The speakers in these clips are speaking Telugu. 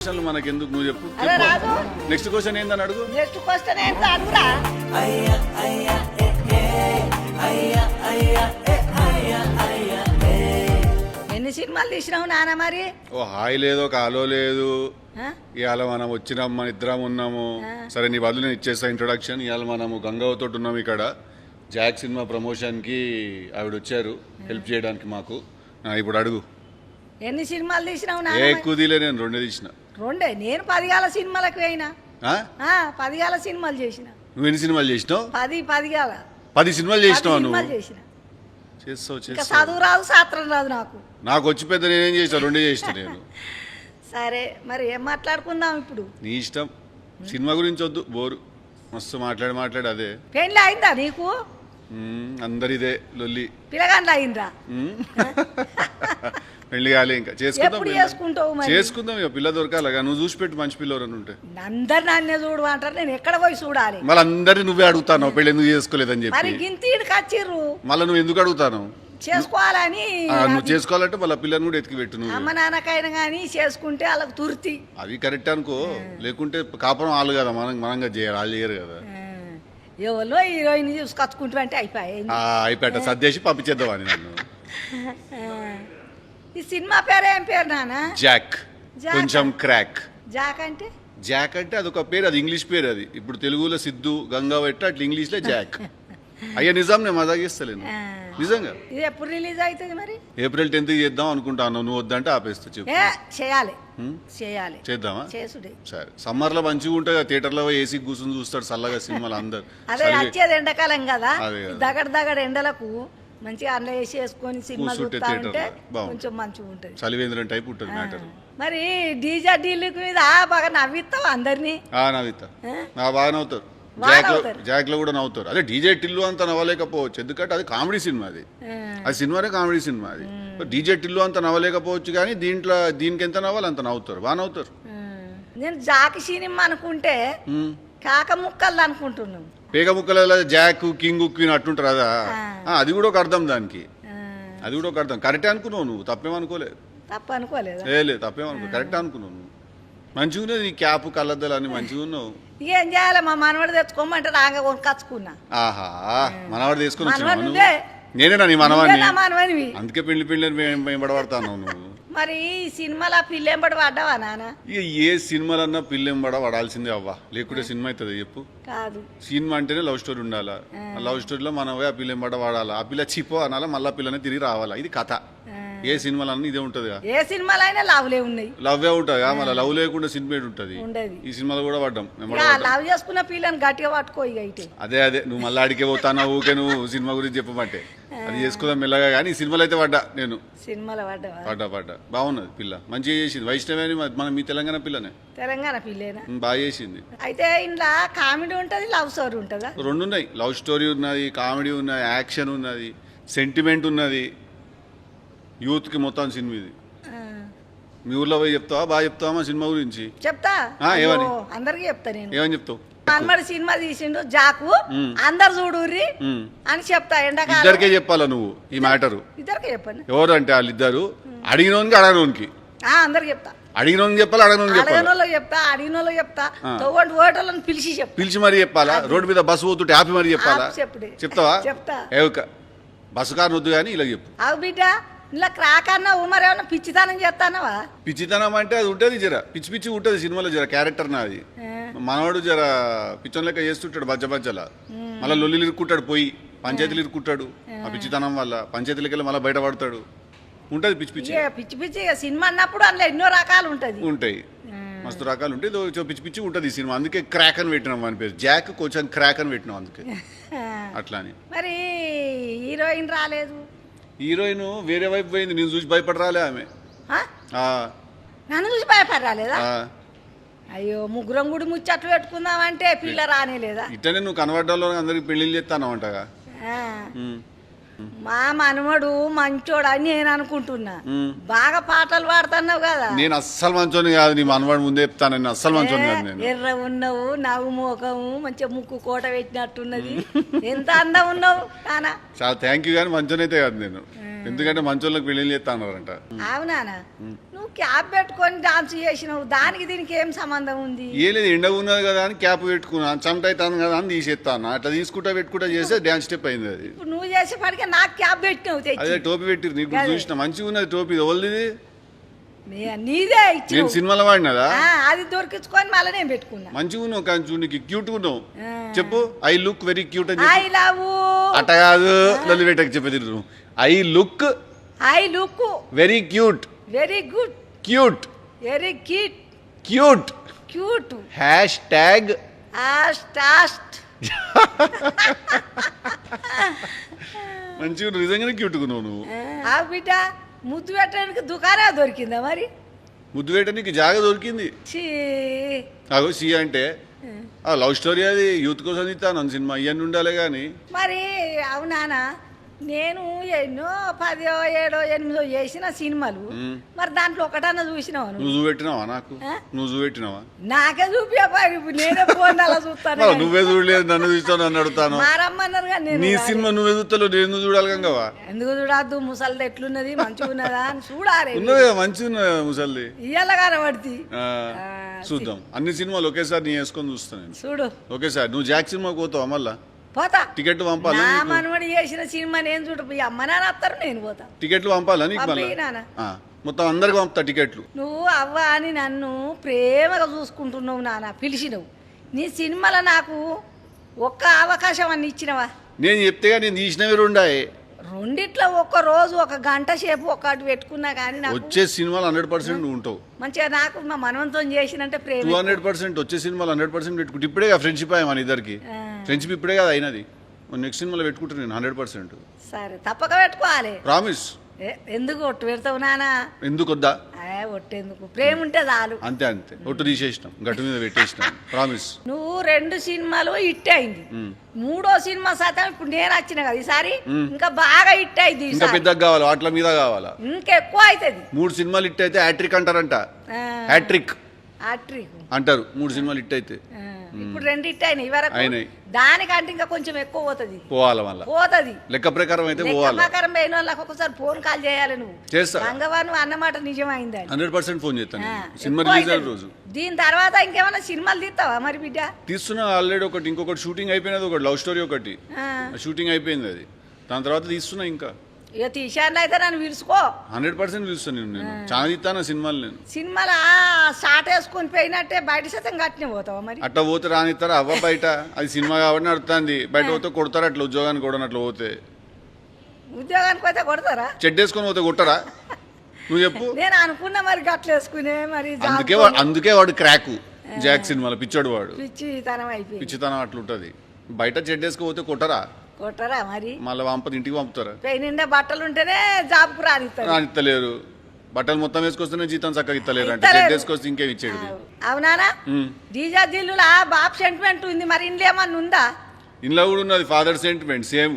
మనకెందుకు నువ్వు చెప్పు. అరే రాజు, నెక్స్ట్ క్వశ్చన్ ఏందని అడుగు. నెక్స్ట్ క్వశ్చన్ ఏంటో అడుగురా. ఎన్ని సినిమాలు తీసినావు నాన్న మరి? ఓ హాయ్ లేదు, ఒక హలో లేదు. ఇవాళ మనం వచ్చినాం, మన ఇద్దరం ఉన్నాము. సరే నీ బదులు నేను ఇచ్చేస్తా ఇంట్రొడక్షన్. ఇవాళ మనము గంగావతో ఉన్నాము ఇక్కడ. జాక్ సినిమా ప్రమోషన్కి ఆవిడ వచ్చారు హెల్ప్ చేయడానికి మాకు. ఇప్పుడు అడుగు. ఎన్ని సినిమాలు తీసినావు నాన్న? ఎక్కువ తీలే, నేను రెండే తీసిన. రెండే? నేను 10 సినిమాలకు పోయినా. 10 సినిమాలు చేసిన. నువ్వు ఎన్ని సినిమాలు చేసినావు? 10 సినిమాలు చేసినావు నువ్వు? చేసిన. చేస్తావు. చదువు రాదు, శాస్త్రం రాదు నాకు వచ్చి పెద్ద నేనేం చేస్తాను, రెండే చేసిన నేను. సరే మరి ఏం మాట్లాడుకుందాం ఇప్పుడు? నీ ఇష్టం. సినిమా గురించి వద్దు, బోరు. మస్తు మాట్లాడి అదే. పెళ్ళి అయిందా నీకు? అందరిదే లొల్లి. పిల్లగాండ్లు అయిందా? పెళ్లి కాలే, ఇంకా చేసుకుందాం. ఇక పిల్ల దొరకాలగా. నువ్వు చూసి పెట్టు మంచి పిల్లవరని ఉంటే. అందరు నన్నే చూడు అంటారు, నేను ఎక్కడ పోయి చూడాలి? మళ్ళీ అందరినీ నువ్వే అడుగుతాను పెళ్లి ఎందుకు చేసుకోలేదని చెప్పి. గింతీడికి వచ్చిర్రు, మళ్ళీ నువ్వు ఎందుకు అడుగుతాను? చేసుకోవాలని. నువ్వు చేసుకోవాలంటే మళ్ళీ పిల్లని కూడా ఎత్తికి పెట్టు. నువ్వు అమ్మ నాన్నకైనా కానీ చేసుకుంటే వాళ్ళకి తుర్తి. అవి కరెక్ట్ అనుకో, లేకుంటే కాపురం వాళ్ళు కదా, మనంగా చేయాలి, వాళ్ళు చేయరు కదా. ఎవరో హీరోయిన్ చూసుకొచ్చుకుంటూ అంటే అయిపోయాట సర్దేసి పంపించేద్దామని నన్ను. ఈ సినిమా పేరు ఏం పేరు నాన్న? జాక్. కొంచెం క్రాక్. జాక్ అంటే అదొక పేరు, అది ఇంగ్లీష్ పేరు. అది ఇప్పుడు తెలుగులో సిద్ధు, గంగా పెట్ట, అట్లా ఇంగ్లీష్ లో జాక్. అయ్యా నిజం, నేను మజా చేస్తలేను నిజంగా. ఇది ఎప్పుడు రిలీజ్ అవుతుంది మరి? April 10th చేద్దాం అనుకుంటాను. నువ్వు వద్దంటే ఆపేస్తా. చెప్పు. చేద్దామా? సరే. సమ్మర్ లో మంచిగా ఉంటుంది, థియేటర్ లో ఏసీ కూర్చొని చూస్తాడు చల్లగా సినిమాలు అందరు. అదే వచ్చేది ఎండాకాలం కదా, దగడ ఎండలకు మంచిగా అన్న వేసి వేసుకొని సినిమా చూస్తా ఉంటే కొంచెం మంచిగా ఉంటుంది. చలివేంద్రం టైప్ ఉంటుంది మ్యాటర్. మరి డీజే డీలుకు మీద బాగా నవ్విస్తావు అందరినీ? నవ్విస్తా, బాగా నవ్వుతారు. జాక్ లో కూడా నవ్వుతారు. అదే డీజే టిల్లు అంత నవ్వలేకపోవచ్చు, ఎందుకంటే అది కామెడీ సినిమా. అది సినిమానే కామెడీ సినిమా. అది డీజే టిల్లు అంత నవ్వలేకపోవచ్చు, కానీ దీనికి ఎంత నవ్వాలి అంత నవ్వుతారు, బాగా నవ్వుతారు. నేను జాకి సినిమా అనుకుంటే కాక ముక్కలు అనుకుంటున్నాను. పేగ ముక్కల జాక్, కింగ్, క్వీన్ అట్టుంటారు కదా. అది కూడా ఒక అర్థం దానికి. అది కూడా ఒక అర్థం. కరెక్టే అనుకున్నావు నువ్వు, తప్పేమనుకోలేదు. లేదు, తప్పేమనుకో, కరెక్ట్ అనుకున్నావు నువ్వు. మంచిగా ఉన్నది నీ క్యాప్, కళ్ళద్దాలు అన్ని మంచిగా ఉన్నావు. ఏం చేయాలి, మా మనవాడు తెచ్చుకోమంటే రాగా కొనుకొచ్చుకున్నా. మనవాడు తీసుకుని నేనేనా నీ మనవాడిని? అందుకే పెళ్లి వెంబడబడతాను నువ్వు. మరి సినిమాలో పిల్లెంబడి పడ్డావా నాన్న? ఇక ఏ సినిమాలన్నా పిల్లెంబడ పడాల్సిందే అవ్వా, లేకుంటే సినిమా అవుతుంది చెప్పు? కాదు, సినిమా అంటేనే లవ్ స్టోరీ ఉండాలా. లవ్ స్టోరీలో మనం ఆ పిల్లెంబడ వాడాలా, ఆ పిల్ల చిపో అనాలా, మళ్ళీ పిల్లనే తిరిగి రావాలా. ఇది కథ. ఏ సినిమాలన్నా ఇదే ఉంటది. ఏ సినిమాలో అయినా లవ్లే ఉన్నాయి, లవ్వే ఉంటుంది. మళ్ళీ లవ్ లేకుండా సినిమా ఉంటది. ఈ సినిమాలో కూడా పడ్డాం. లవ్ చేసుకున్న పిల్లని గట్టిగా పట్టుకో. అదే నువ్వు మళ్ళీ అడిగే పోతానా ఊకే నువ్వు సినిమా గురించి చెప్పమంటే. అది చేసుకుందాం మెల్లగా, కానీ ఈ సినిమాలో అయితే పడ్డా నేను. సినిమాలో పడ్డా. బాగున్నది పిల్ల, మంచిగా చేసింది. వైష్ణవి మన మీ తెలంగాణ పిల్లనే. తెలంగాణ పిల్లేనా? బాగా చేసింది. అయితే ఇంట్లో కామెడీ ఉంటది, లవ్ స్టోరీ ఉంటుందా? రెండు ఉన్నాయి. లవ్ స్టోరీ ఉన్నది, కామెడీ ఉన్నది, యాక్షన్ ఉన్నది, సెంటిమెంట్ ఉన్నది. యూత్ కి మొత్తం సినిమా ఇది. మీ ఊర్లో పోయి చెప్తావా? బాగా చెప్తావా మా సినిమా గురించి? చెప్తా. ఏమని? అందరికి చెప్తా నేను. ఏమని చెప్తావు? అమ్మడి సినిమా తీసిండు జాకు, అందరు చూడుర్రి అని చెప్తా. ఎండాకాలం ఇద్దరికే చెప్పాలా నువ్వు ఈ మ్యాటర్? ఇద్దరికే చెప్పండి. ఎవరు అంటే వాళ్ళిద్దరు, అడిగినోనికి అడగనోనికి. అందరికి చెప్తా. అడిగినోనికి చెప్పాలి, అడగనోనికి చెప్పాలి. అడిగినోళ్ళకి చెప్తా, తోటి ఓటర్లను పిలిచి మరి చెప్పాలా? రోడ్డు మీద బస్సు పోతుంటే ఆపి మరి చెప్పాలా? చెప్తావా? చెప్తా. బస్సు కారు వద్దు కానీ ఇలా చెప్పు. అవు బిడ్డ, ఇలా క్రాక్ అన్నావు, మరి ఏమన్నా పిచ్చితనం చేస్తానవా? పిచ్చితనం అంటే అది ఉంటుంది, జర పిచ్చి ఉంటుంది సినిమాలో. జర క్యారెక్టర్ నాది. మనవాడు జర పిచ్చం లెక్క చేస్తుంటాడు బజ్జలా. మళ్ళీ లొల్లిలు ఇరుక్కుంటాడు, పోయి పంచాయతీలు ఇరుక్కుంటాడు. ఆ పిచ్చితనం వల్ల పంచాయతీలకి వెళ్ళి మళ్ళీ బయటపడతాడు. ఉంటది పిచ్చి సినిమా అన్నప్పుడు అందులో ఎన్నో రకాలు ఉంటాయి, మస్తు రకాలు ఉంటాయి. పిచ్చి ఉంటుంది ఈ సినిమా. అందుకే క్రాక్ అని పెట్టినాం అని పేరు. జాక్ కొంచెం క్రాక్ అని పెట్టినాం అందుకే. అట్లా అని. మరి హీరోయిన్ రాలేదు? హీరోయిన్ వేరే వైపు పోయింది. నేను చూసి భయపడరాలే ఆమె. నన్ను చూసి భయపడరాలేదా? అయ్యో, ముగ్గురం గుడి ముచ్చట్లు పెట్టుకుందామంటే పిల్ల రానేలేదా? ఇట్లనే నువ్వు కనబడ్డాలో అందరికి పెళ్లిళ్ళు చేస్తాను అంటగా. మా మనవడు మంచోడు అని నేను అనుకుంటున్నా. బాగా పాటలు పాడుతున్నావు కదా. నేను అస్సలు మంచోని కాదు, నీ మనవాడు ముందే చెప్తాను. అస్సలు మంచోని కాదు నేను. ఎర్ర ఉన్నావు, నవ్వు మోకము, మంచిగా ముక్కు కోట పెట్టినట్టున్నది. ఎంత అందం ఉన్నావు కానా. చాలా థ్యాంక్ యూ, కానీ మంచోనైతే కాదు నేను. ఎందుకంటే మంచోళ్ళకి పెళ్లి చేస్తా అన్నారంట. అవునానా నువ్వు క్యాప్ పెట్టుకొని డాన్స్ చేసినావు, దానికి దీనికి ఏం సంబంధం ఉంది? ఏ లేదు, ఎండ ఉన్నది కదా అని క్యాప్ పెట్టుకున్నాను, చెమట అవుతాను కదా అని తీసేస్తాను. అట్లా తీసుకుంటా పెట్టుకుంటా చేస్తే డ్యాన్స్ స్టెప్ అయింది అది. ఇప్పుడు నువ్వు చేసేపాటికే నాకు క్యాప్ పెట్టినావు తెచ్చి. అదే టోపీ పెట్టి నీకు చూసిన మంచిగా ఉన్నది టోపీ. ఓల్ది నీదే ఇచ్చి నేను సినిమాలో వాడినదా? అది దొరికించుకొని మళ్ళీ నేను పెట్టుకున్నా. మంచిగా ఉన్నావు కానీ చూడు, నీకు క్యూట్ ఉన్నావు. చెప్పు ఐ లుక్ వెరీ క్యూట్ అని ఐ లవ్. అట్ట కాదు, లొల్లి పెట్టకు చెప్పేది. I look very cute. Very good. Cute. Very cute. Cute. Cute. Hash tag మంచిగా నిజంగానే క్యూట్గా ఉన్నావు నువ్వు. ఆ బిడ్డ ముద్దు పెట్టడానికి దుకాణం దొరికిందా మరి? ముద్దు పెట్టడానికి జాగా దొరికింది. ఛీ. అగో సి అంటే లవ్ స్టోరీ, అది యూత్ కోసం తీస్తాను సినిమా, ఇవన్నీ ఉండాలి కానీ. మరి అవునానా నేను ఎన్నో 10, 7, 8 చేసిన సినిమాలు, మరి దాంట్లో ఒకటన్నా చూసినావా? నువ్వు చూపెట్టినావా నాకు? నువ్వు చూపెట్టినావా? నాకే చూపించారు. ఇప్పుడు నేనే ఫోన్ అలా చూస్తాను. నువ్వే చూడలేదు, నన్ను చూస్తాను నన్ను అడుగుతాను. మారమ్మన్నారు కానీ నీ సినిమా నువ్వే చూస్తావు, నేను చూడాలి కంగవా? ఎందుకు చూడద్దు? ముసలిది ఎట్లున్నది, మంచిగా ఉన్నదా అని చూడాలి. ఉన్నది కదా మంచిగా ఉన్నది ముసలిది. ఇయ్యాల కనబడి చూద్దాం. అన్ని సినిమాలు ఒకేసారి నీ వేసుకొని చూస్తాను నేను. చూడు ఒకేసారి. నువ్వు జాక్ సినిమాకి పోతావా మళ్ళా? పోతా. టికెట్లు పంపాలా? నా మనవడి చేసిన సినిమా నేను చూడు, అమ్మ నాన్న వస్తారు, నేను పోతా. టికెట్లు పంపాలా నీకు? మళ్ళీ మొత్తం అందరికి పంపుతా టికెట్లు. నువ్వు అవ్వ అని నన్ను ప్రేమగా చూసుకుంటున్నావు నాన్న, పిలిచినవు. నీ సినిమాలో నాకు ఒక్క అవకాశం అన్ని ఇచ్చినవా? నేను చెప్తే నేను తీసినవి రెండాయి. రెండిట్లో ఒక్క రోజు 1 గంట సేపు ఒక్కటి పెట్టుకున్నా కానీ వచ్చే సినిమాలు 100% నువ్వు ఉంటావు. మంచిగా నాకు మా మనవంతో చేసినంటే ప్రేమ. 200% వచ్చే సినిమాలు 100% పెట్టుకుంటే ఇప్పుడే ఫ్రెండ్షిప్ అయ్యా మన ఇద్దరికి. ఫ్రెండ్షిప్ ఇప్పుడే కదా అయినది. నెక్స్ట్ సినిమాలో పెట్టుకుంటాను నేను 100%. సరే తప్పక పెట్టుకోవాలి. ప్రామిస్. ఎందుకు ఒట్టు పెడతావు నానా? ఎందుకు వద్దా? ఒట్టేందుకు, ప్రేమ ఉంటే చాలు. అంతే అంతే. ఒట్టు తీసేసినాం, గట్టు మీద పెట్టేసినాం. ప్రామిస్. నువ్వు 2 సినిమాలు హిట్ అయింది, 3వ సినిమా శాతం ఇప్పుడు నేను వచ్చిన కదా ఈసారి ఇంకా బాగా హిట్ అయింది. ఇంకా పెద్దగా కావాలా? వాటిల మీద కావాలా? ఇంకెక్కువ అవుతుంది. 3 సినిమాలు హిట్ అయితే హ్యాట్రిక్ అంటారంట. హ్యాట్రిక్ అంటారు 3 సినిమాలు హిట్ అయితే. ఇప్పుడు 2 హిట్ అయినాయి వరకు. దానికంటే ఇంకా కొంచెం ఎక్కువ పోతుంది. పోవాలి మళ్ళీ పోతుంది. లెక్క ప్రకారం అయితే పోవాలి. ప్రకారం పోయిన వాళ్ళకి ఒకసారి ఫోన్ కాల్ చేయాలి. నువ్వు చేస్తా. గంగవారు అన్నమాట నిజమైంది. 100% ఫోన్ చేస్తాను సినిమా రిలీజ్ అయిన రోజు. దీని తర్వాత ఇంకేమైనా సినిమాలు తీస్తావా మరి బిడ్డ? తీస్తున్నా ఆల్రెడీ. ఇంకొకటి షూటింగ్ అయిపోయినది, ఒకటి లవ్ స్టోరీ ఒకటి షూటింగ్ అయిపోయింది. అది దాని తర్వాత తీస్తున్నా. ఇంకా ఇక తీసాను అయితే నన్ను పిలుచుకో. 100% పిలుస్తాను నేను. చాలా తీస్తాను సినిమాలు. నేను సినిమాలు షార్ట్ వేసుకొని పోయినట్టే బయట శాతం కట్టినే పోతావా మరి? అట్లా పోతే రానిస్తారా? అవ్వ బయట అది సినిమా కాబట్టి నడుతుంది. బయట పోతే కొడతారా? అట్లా ఉద్యోగానికి కూడా అట్లా పోతే. ఉద్యోగానికి పోతే కొడతారా? చెడ్డ వేసుకొని పోతే కొట్టరా? నువ్వు చెప్పు. నేను అనుకున్నా మరి గట్ల వేసుకునే మరి. అందుకే వాడు క్రాకు జాక్ సినిమాలో పిచ్చోడు వాడు. పిచ్చితనం అట్లుంటది. బయట చెడ్డ వేసుకుపోతే కొట్టరా? కొట్టరా మరి? మళ్ళీ ఇంటికి పంపుతారా? నిండా బట్టలు ఉంటేనే జాబ్కు రానిస్తలేరు. బట్టలు మొత్తం వేసుకొస్తేనే జీతం చక్కగా ఇస్తలేరు. అంటే చెడ్డ వేసుకొస్తే ఇంకేం ఇచ్చేది? అవునానా? డీజా దిల్లులా బాబు సెంటిమెంట్ ఉంది, మరి ఇంట్లో ఏమన్నా ఉందా? ఇంట్లో కూడా ఉన్నది ఫాదర్ సెంటిమెంట్. సేమ్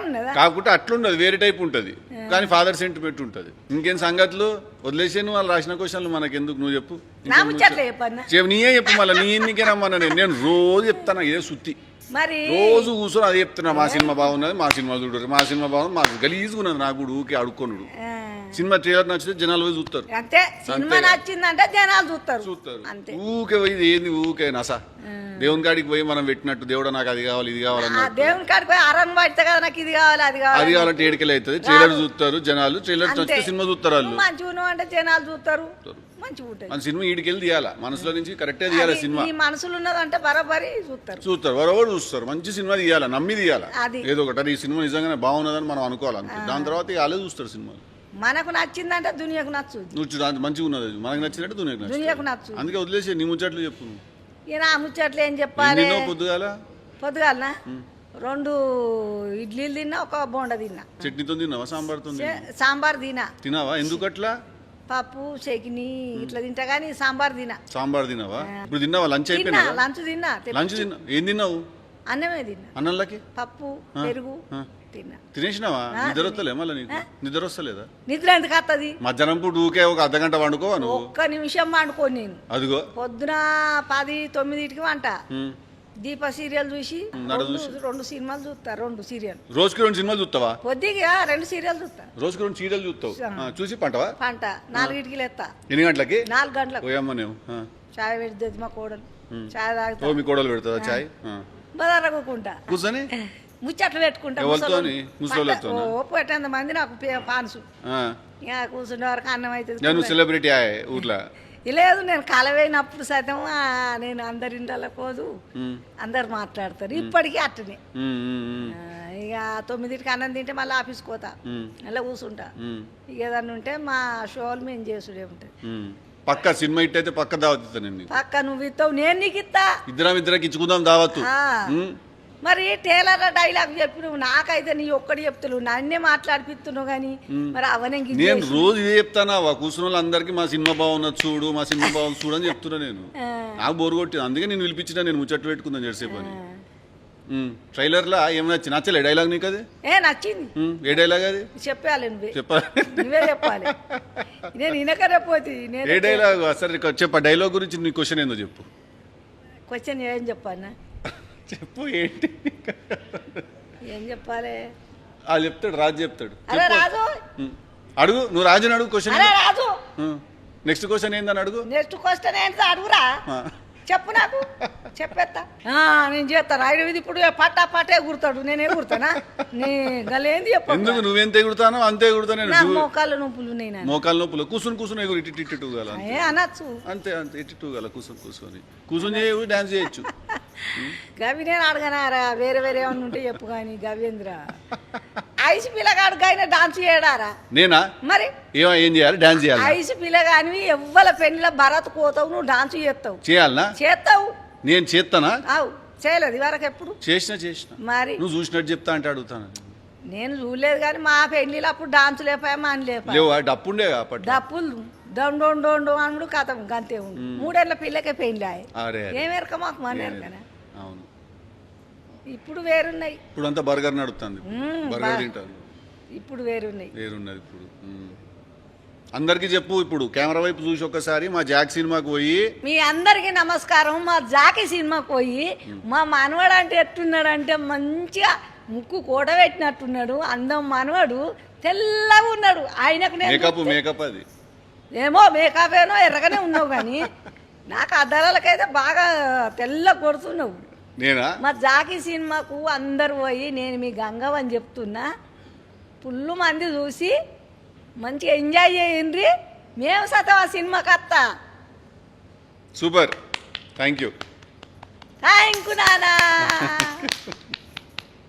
ఉన్నదా? కాకుంటే అట్లుండదు, వేరే టైప్ ఉంటది. కానీ ఫాదర్ సెంటిమెంట్ ఉంటది. ఇంకేం సంగతులు? వదిలేసాను. వాళ్ళు రాసిన క్వశ్చన్లు మనకెందుకు? నువ్వు చెప్పు. నీయే చెప్పు. మళ్ళీ నీకే రమ్మన్నా. నేను రోజు చెప్తాను ఇదే సుత్తి. మరి రోజు కూర్చొని అది చెప్తున్నా. మా సినిమా బాగున్నది, మా సినిమా చూడరు, మా సినిమా బాగుంది. మాకు గలీజ్గా ఉన్నది. నాకు కూడా ఊకే అడుక్కొనుడు. సినిమా ట్రైలర్ నచ్చితే జనాలు పోయి చూస్తారు. అంతే. సినిమా నచ్చిందంటే జనాలు చూస్తారు. ఊకే పోయి ఏంది ఊకే నస. దేవుని కాడికి పోయి మనం పెట్టినట్టు దేవుడు నాకు అది కావాలి ఇది కావాలన్నా దేవుని కాడికి పోయి అరన్ పడితే కదా నాకు ఇది కావాలి అది కావాలి. అది కావాలంటే ఏడికెళ్ళి అవుతుంది. ట్రైలర్ చూస్తారు జనాలు. ట్రైలర్ నచ్చితే సినిమా చూస్తారు. వాళ్ళు మంచిగా అంటే జనాలు చూస్తారు. మన సినిమా ఈడికెళ్ళి తీయాలా, మనసులో నుంచి కరెక్టే తీయాలి. సినిమా మనసులో ఉన్నదంటే బరాబరి చూస్తారు. బరాబరి చూస్తారు. మంచి సినిమా తీయాలా, నమ్మి తీయాలా. ఏదో ఒకటి ఈ సినిమా నిజంగానే బాగున్నదని మనం అనుకోవాలి. దాని తర్వాత వాళ్ళే చూస్తారు సినిమాలు. మనకు నచ్చిందంటే దునియాకు నచ్చు. నువ్వు మంచిగా ఉన్నది, మనకు నచ్చినట్టు దునియాకు నచ్చు. అందుకే వదిలేసి నీ ముచ్చట్లు చెప్పు. ఆ ముచ్చట్లు ఏం చెప్పాలి? పొద్దుగాలనా 2 ఇడ్లీలు తిన్నా, 1 బోండా తిన్నా. చట్నీతో తిన్నావా? సాంబార్ తినావా? ఎందుకు అట్లా? పప్పు చట్నీ ఇట్లా తింటా గానీ సాంబార్ తినావా? ఇప్పుడు తిన్నావా? లంచ్ అయిపోయినా? లంచ్ తిన్నా. ఏం తిన్నావు? అన్నమే తిన్నా. అన్నంలోకి పప్పు పెరుగు తిన్నా. తినేసినావా? నిద్ర వస్తలే మళ్ళీ నీకు? నిద్ర వస్తలేదా? నిద్ర ఎందుకు వస్తుంది? మధ్యాహ్నం పూట ఊకే 1 అర్ధగంట వండుకోవా నువ్వు? 1 నిమిషం వండుకో. నేను అదిగో పొద్దున 10, 9కి వంట, దీప సీరియల్ చూసి నడు రెండు సినిమాలు చూస్తా, 2 సీరియల్. రోజుకి 2 సినిమాలు చూస్తావా? పొద్దుగా 2 సీరియల్ చూస్తా. రోజుకి 2 సీరియల్ చూస్తావు. చూసి పంటవా? పంట 4కి లేస్తా. ఎన్ని గంటలకి? 4 గంటలకు. పోయమ్మ నువ్వు చాయ్ పెడుతుంది మా కోడలు, చాయ్ తాగుతా. ఓ మీ కోడలు పెడతావా చాయ్? బదారకుంటా కూర్చొని ముచ్చట్లు పెట్టుకుంటా. ఎవరితోని? ముసలోళ్ళతో? ఓ 8 మంది నాకు పాన్సు. ఇక కూర్చుండే వరకు అన్నం అవుతుంది. నువ్వు సెలబ్రిటీ ఊర్లో? లేదు, నేను కలవైనప్పుడు సైతం నేను అందరి ఇండ్లకు పోదు, అందరు మాట్లాడతారు. ఇప్పటికీ అట్టనే. ఇక 9కి అన్నం తింటే మళ్ళీ ఆఫీస్కి పోతా, అలా కూర్చుంటా. ఇక ఏదన్నా ఉంటే మా షోలు మేము చేసుడే ఉంటుంది. పక్క సినిమా ఇట్ అయితే పక్క దావత్ నేను. పక్క నువ్వు ఇస్తావు, నేను నీకు ఇస్తా. ఇద్దరికి ఇచ్చుకుందాం దావత్తు. మరి టేలర్ డైలాగ్ చెప్పినావు, నాకైతే నీ ఒక్కటి చెప్తున్నావు, నన్నే మాట్లాడిపిస్తున్నావు. కానీ మరి అవనే నేను రోజు ఇదే చెప్తానా, కూర్చున్న వాళ్ళందరికీ మా సినిమా బాగున్నది చూడు, మా సినిమా బాగుంది చూడు అని చెప్తున్నా. నేను నాకు బోరు కొట్టింది, అందుకే నేను పిలిపించినా. నేను ముచ్చట్లు పెట్టుకుందాం జెర్సేపు అని. ట్రైలర్లో ఏం నచ్చలే డైలాగ్ నీకు? అది నచ్చింది. ఏ డైలాగ్ అది? చెప్పాలి చెప్పాలి, నువ్వే చెప్పాలి. నేను ఇనకరేపోతే ఏ డైలాగ్? సరే చెప్ప, డైలాగ్ గురించి నీ క్వశ్చన్ ఏందో చెప్పు. క్వశ్చన్ ఏం చెప్పానా? చెప్పు. ఏంటి ఏం చెప్పాలి? వాళ్ళు చెప్తాడు, రాజు చెప్తాడు. అరే రాజు అడుగు, నువ్వు రాజుని అడుగు క్వశ్చన్. రాజు నెక్స్ట్ క్వశ్చన్ ఏందని అడుగు. నెక్స్ట్ క్వశ్చన్ ఏంటి అడుగురా, చెప్పు నాకు, చెప్పేస్తా. నేను చేస్తాను. ఇది ఇప్పుడు పట్టే ఎగురుతాడు, నేను ఎగురుతానా? నీ గలేంది చెప్పు. ఎందుకు నువ్వెంత ఎగురుతానో అంతే ఎగురుతా నేను. మోకాళ్ళ నొప్పులు నేను. మోకాళ్ళ నొప్పులు కూర్చుని ఎగురు, ఇటు గల అనొచ్చు. అంతే అంతే, ఇటు గల కూర్చొని చేయవు, డాన్స్ చేయొచ్చు. గవి నేను అడగనారా, వేరే వేరే ఏమన్నా ఉంటే చెప్పు. కానీ గవేంద్ర ఐసు పిల్లగాడు ఆయన డాన్స్ చేయడారా? నేనా? మరి ఏం చేయాలి? డాన్స్ చేయాలి. ఐసు పిల్లగాని ఎవ్వల పెళ్లిలో భరత్ పోతావు, నువ్వు డాన్స్ చేస్తావు. చేయాలనా? చేస్తావు. నేను చేస్తానా? అవు చేయలేదు ఇవరకు ఎప్పుడు? చేసిన. మరి నువ్వు చూసినట్టు చెప్తా అంటే అడుగుతాను. నేను చూడలేదు కానీ మా పెళ్లిలో అప్పుడు డాన్స్ లేపాయమా అని లేవా? డప్పుండే డప్పులు డొండు అనుడు కథ గంతే ఉండు. 3 ఏళ్ళ పిల్లకే పెళ్లి ఏమెరక మాకు మన ఎరకనా? అవును. ఇప్పుడు వేరున్నాయి. ఇప్పుడు అంతా బర్గర్ నడుస్తుంది, బర్గర్ తింటారు. ఇప్పుడు వేరున్నది ఇప్పుడు. అందరికి చెప్పు, ఇప్పుడు కెమెరా వైపు చూసి ఒక్కసారి మా జాక్ సినిమాకి పోయి. మీ అందరికి నమస్కారం. మా జాకి సినిమాకి పోయి మా మనవాడు అంటే ఎట్టున్నాడంటే మంచిగా ముక్కు కూడబెట్టినట్టున్నాడు, అందం మనవాడు, తెల్లగా ఉన్నాడు. ఆయనకు మేకప్ అది ఏమో మేకప్ ఏనో ఎర్రగానే ఉన్నావు కానీ నాకు అద్దలకైతే బాగా తెల్ల కొడుతున్నావు. నేనా? మా జాకి సినిమాకు అందరు పోయి, నేను మీ గంగవ్ అని చెప్తున్నా, ఫుల్ మంది చూసి మంచిగా ఎంజాయ్ చేయండి. మేము సతం ఆ సినిమాకి వస్తా. సూపర్, థ్యాంక్ యూ నానా.